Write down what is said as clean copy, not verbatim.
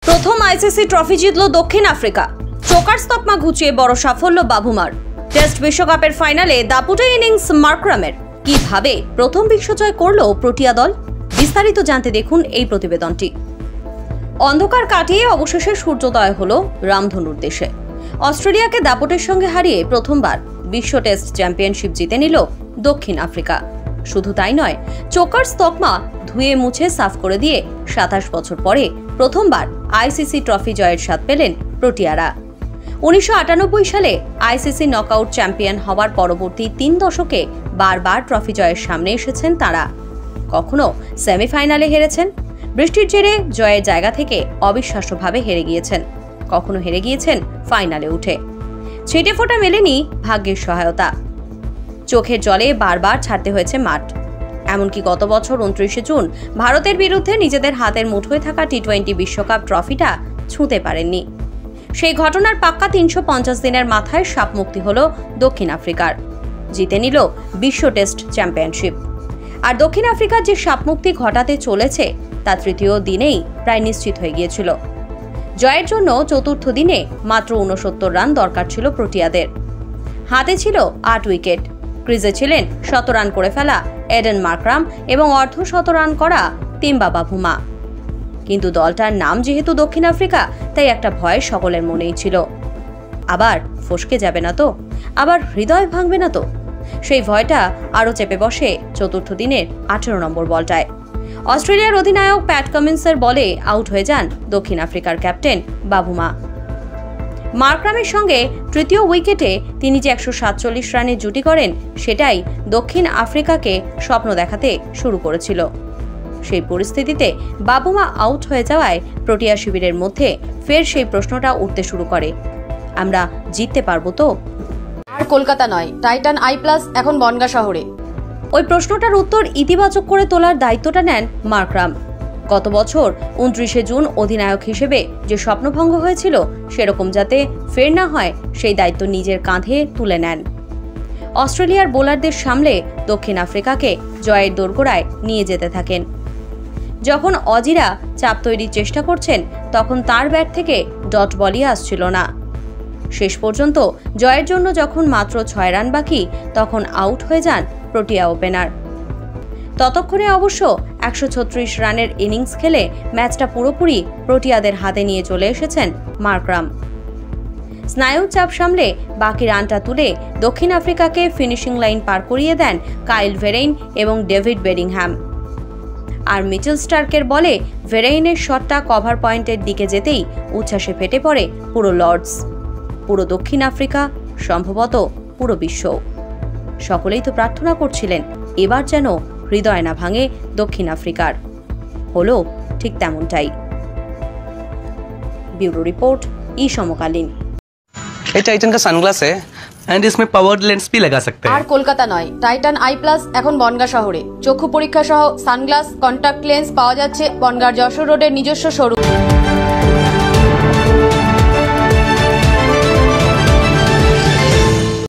প্রথম ICC trophy জিতল দক্ষিণ আফ্রিকা। চোকার তকমা ঘুচিয়ে বড় সাফল্য বাবুমার। টেস্ট বিশ্বকাপের ফাইনালে দাপুটে ইনিংস মার্করামের। কিভাবে প্রথম বিশ্বজয় করল প্রোটিয়া দল, বিস্তারিত জানতে দেখুন এই প্রতিবেদনটি। অন্ধকার কাটিয়ে অবশেষে সূর্যোদয় হলো রামধনুর দেশে। অস্ট্রেলিয়াকে দাপটের সঙ্গে হারিয়ে প্রথমবার বিশ্ব টেস্ট চ্যাম্পিয়নশিপ জিতে নিল দক্ষিণ আফ্রিকা। শুধু তাই নয়, চোকার তকমা ধুয়ে মুছে সাফ করে দিয়ে ২৭ বছর পরে প্রথমবার আইসিসি ট্রফি জয়ের স্বাদ পেলেন প্রোটিয়ারা। ১৯৯৮ সালে আইসিসি নকআউট চ্যাম্পিয়ন হওয়ার পরবর্তী ৩ দশকে বারবার ট্রফি জয়ের সামনে এসেছেন তারা। কখনো সেমিফাইনালে হেরেছেন, বৃষ্টির জেরে জয়ের জায়গা থেকে অবিশ্বাস্যভাবে হেরে গিয়েছেন, কখনো হেরে গিয়েছেন ফাইনালে উঠে। ছিটে ফোটা মেলেনি ভাগ্যের সহায়তা, চোখের জলে বারবার ছাড়তে হয়েছে মাঠ। এমনকি গত বছর ২৯শে জুন ভারতের বিরুদ্ধে নিজেদের হাতের মুঠোয় থাকা টি-২০ বিশ্বকাপ ট্রফিটা ছুঁতে পারেননি। সেই ঘটনার পাক্কা ৩৫০ দিনের মাথায় সাপমুক্তি হল দক্ষিণ আফ্রিকার, জিতে নিল বিশ্ব টেস্ট চ্যাম্পিয়নশিপ। আর দক্ষিণ আফ্রিকার যে সাপমুক্তি ঘটাতে চলেছে তা তৃতীয় দিনেই প্রায় নিশ্চিত হয়ে গিয়েছিল। জয়ের জন্য চতুর্থ দিনে মাত্র ৬৯ রান দরকার ছিল প্রোটিয়াদের। হাতে ছিল ৮ উইকেট, ক্রিজে ছিলেন ১০০ রান করে ফেলা এডেন মার্করাম এবং অর্ধ-শত রান করা তিম্বা বাভুমা। কিন্তু দলটার নাম যেহেতু দক্ষিণ আফ্রিকা, তাই একটা ভয় সকলের মনেই ছিল। আবার ফসকে যাবে না তো, আবার হৃদয় ভাঙবে না তো? সেই ভয়টা আরও চেপে বসে চতুর্থ দিনের ১৮ নম্বর বলটায়। অস্ট্রেলিয়ার অধিনায়ক প্যাট কামিন্সের বলে আউট হয়ে যান দক্ষিণ আফ্রিকার ক্যাপ্টেন বাভুমা। মার্করামের সঙ্গে তৃতীয় উইকেটে তিনি যে ১৪৭ রানে জুটি করেন, সেটাই দক্ষিণ আফ্রিকাকে স্বপ্ন দেখাতে শুরু করেছিল। সেই পরিস্থিতিতে বাভুমা আউট হয়ে যাওয়ায় প্রোটিয়া শিবিরের মধ্যে ফের সেই প্রশ্নটা উঠতে শুরু করে, আমরা জিততে পারবো তো? আর কলকাতা নয়, টাইটান আই প্লাস এখন বনগা শহরে। ওই প্রশ্নটার উত্তর ইতিবাচক করে তোলার দায়িত্বটা নেন মার্করাম। গত বছর ২৯শে জুন অধিনায়ক হিসেবে যে স্বপ্নভঙ্গ হয়েছিল, সেরকম যাতে ফের না হয় সেই দায়িত্ব নিজের কাঁধে তুলে নেন। অস্ট্রেলিয়ার বোলারদের সামলে দক্ষিণ আফ্রিকাকে জয়ের দোরগোড়ায় নিয়ে যেতে থাকেন। যখন অজিরা চাপ তৈরির চেষ্টা করছেন, তখন তার ব্যাট থেকে ডট বলই আসছিল না। শেষ পর্যন্ত জয়ের জন্য যখন মাত্র ৬ রান বাকি, তখন আউট হয়ে যান প্রোটিয়া ওপেনার। ততক্ষণে অবশ্য ১৩৬ রানের ইনিংস খেলে ম্যাচটা পুরোপুরি প্রোটিয়াদের হাতে নিয়ে চলে এসেছেন মার্করাম। স্নায়ুর চাপ সামলে বাকি রানটা তুলে দক্ষিণ আফ্রিকাকে ফিনিশিং লাইন পার করিয়ে দেন কাইল ভেরেইন এবং ডেভিড বেডিংহ্যাম। আর মিচেল স্টার্কের বলে ভেরেইনের শটটা কভার পয়েন্টের দিকে যেতেই উচ্ছ্বাসে ফেটে পড়ে পুরো লর্ডস, পুরো দক্ষিণ আফ্রিকা, সম্ভবত পুরো বিশ্ব। সকলেই তো প্রার্থনা করছিলেন এবার যেন হৃদয় না ভাঙে দক্ষিণ আফ্রিকার। হলো ঠিক তেমনটাই। ब्यूरो रिपोर्ट, ई समकालीन। ये टाइटन का सनग्लास है एंड इसमें पावर्ड लेंस भी लगा सकते हैं। আর কলকাতা নয়, টাইটান আই প্লাস এখন বনগা শহরে। চক্ষু পরীক্ষা সহ সানগ্লাস, কন্টাক্ট লেন্স পাওয়া যাচ্ছে বনগার যশোর রোডের নিজস্ব শোরুম।